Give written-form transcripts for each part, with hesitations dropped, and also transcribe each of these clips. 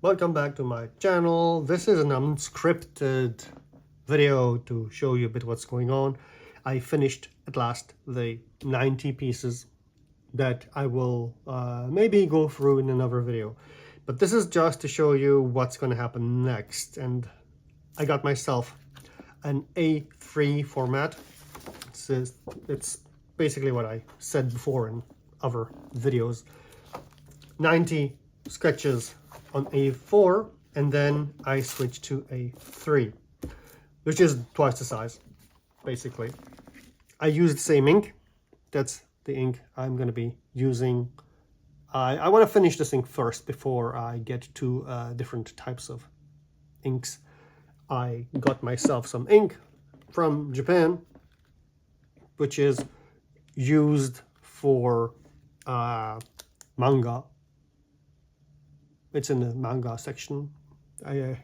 Welcome back to my channel. This is an unscripted video to show you a bit what's going on. I finished at last the 90 pieces that I will maybe go through in another video. But this is just to show you what's going to happen next. And I got myself an A3 format. It's basically what I said before in other videos. 90 sketches on A4, and then I switched to A3, which is twice the size, basically. I use the same ink. That's the ink I'm going to be using. I want to finish this ink first before I get to different types of inks. I got myself some ink from Japan, which is used for manga. It's in the manga section. I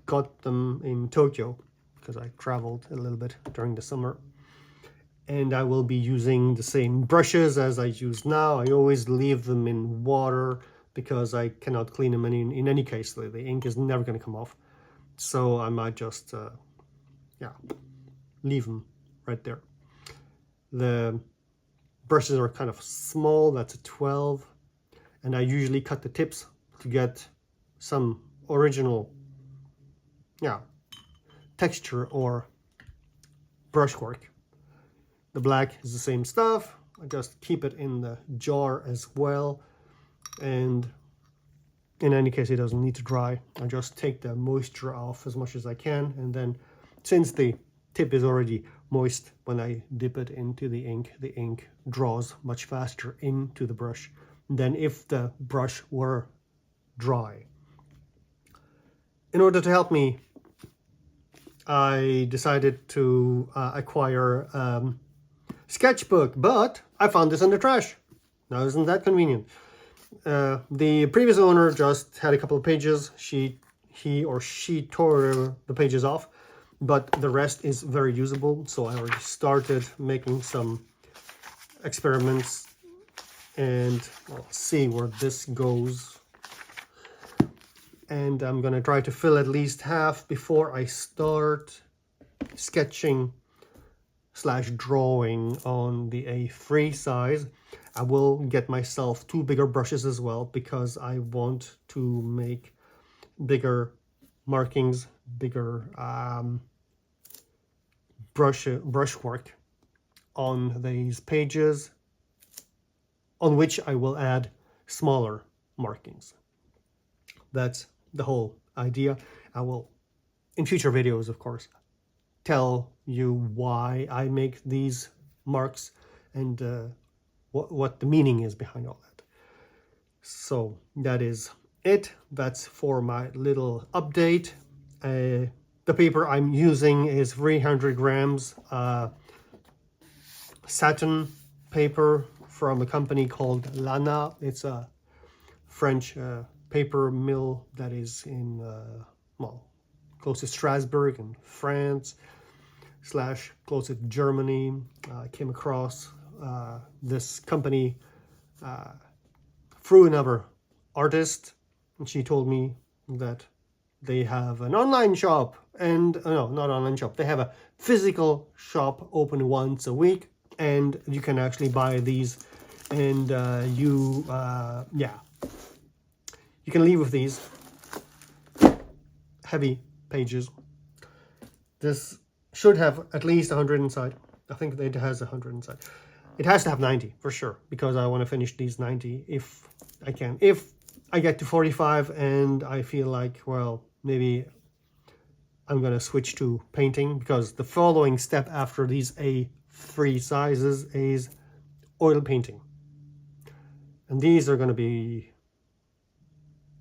got them in Tokyo because I traveled a little bit during the summer. And I will be using the same brushes as I use now. I always leave them in water because I cannot clean them in any case. The ink is never going to come off. So I might just, leave them right there. The brushes are kind of small. That's a 12. And I usually cut the tips to get some original texture or brushwork. The black is the same stuff. I just keep it in the jar as well. And in any case, it doesn't need to dry. I just take the moisture off as much as I can. And then since the tip is already moist, when I dip it into the ink draws much faster into the brush than if the brush were dry. In order to help me, I decided to acquire a sketchbook, but I found this in the trash. Now, isn't that convenient? The previous owner just had a couple of pages. He or she tore the pages off, but the rest is very usable. So I already started making some experiments, and we'll see where this goes. And I'm gonna try to fill at least half before I start sketching / drawing on the A3 size. I will get myself 2 bigger brushes as well because I want to make bigger markings, bigger brushwork on these pages, on which I will add smaller markings. That's the whole idea. I will, in future videos, of course, tell you why I make these marks and what the meaning is behind all that. So that is it. That's for my little update. The paper I'm using is 300 grams satin paper from a company called Lana. It's a French paper mill that is in, close to Strasbourg in France / close to Germany. I came across this company through another artist, and she told me that they have an online shop, and no, not online shop. They have a physical shop open once a week, and you can actually buy these, and you can leave with these heavy pages. This should have at least 100 inside. I think it has 100 inside. It has to have 90 for sure, because I want to finish these 90 if I can. If I get to 45 and I feel like, well, maybe I'm going to switch to painting, because the following step after these A3 sizes is oil painting. And these are going to be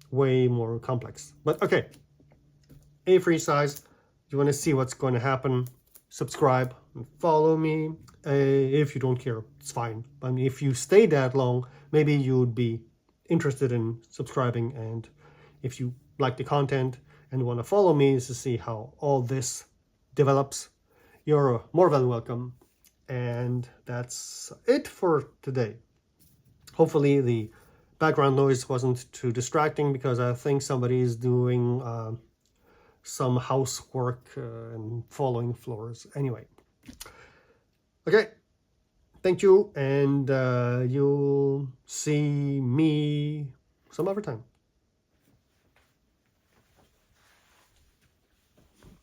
way more complex. But okay, A3 size. If you want to see what's going to happen, subscribe and follow me. If you don't care, it's fine. I mean, if you stay that long, maybe you would be interested in subscribing. And if you like the content and want to follow me to see how all this develops, you're more than welcome. And that's it for today. Hopefully the background noise wasn't too distracting because I think somebody is doing some housework and following floors. Anyway, okay, thank you, and you'll see me some other time.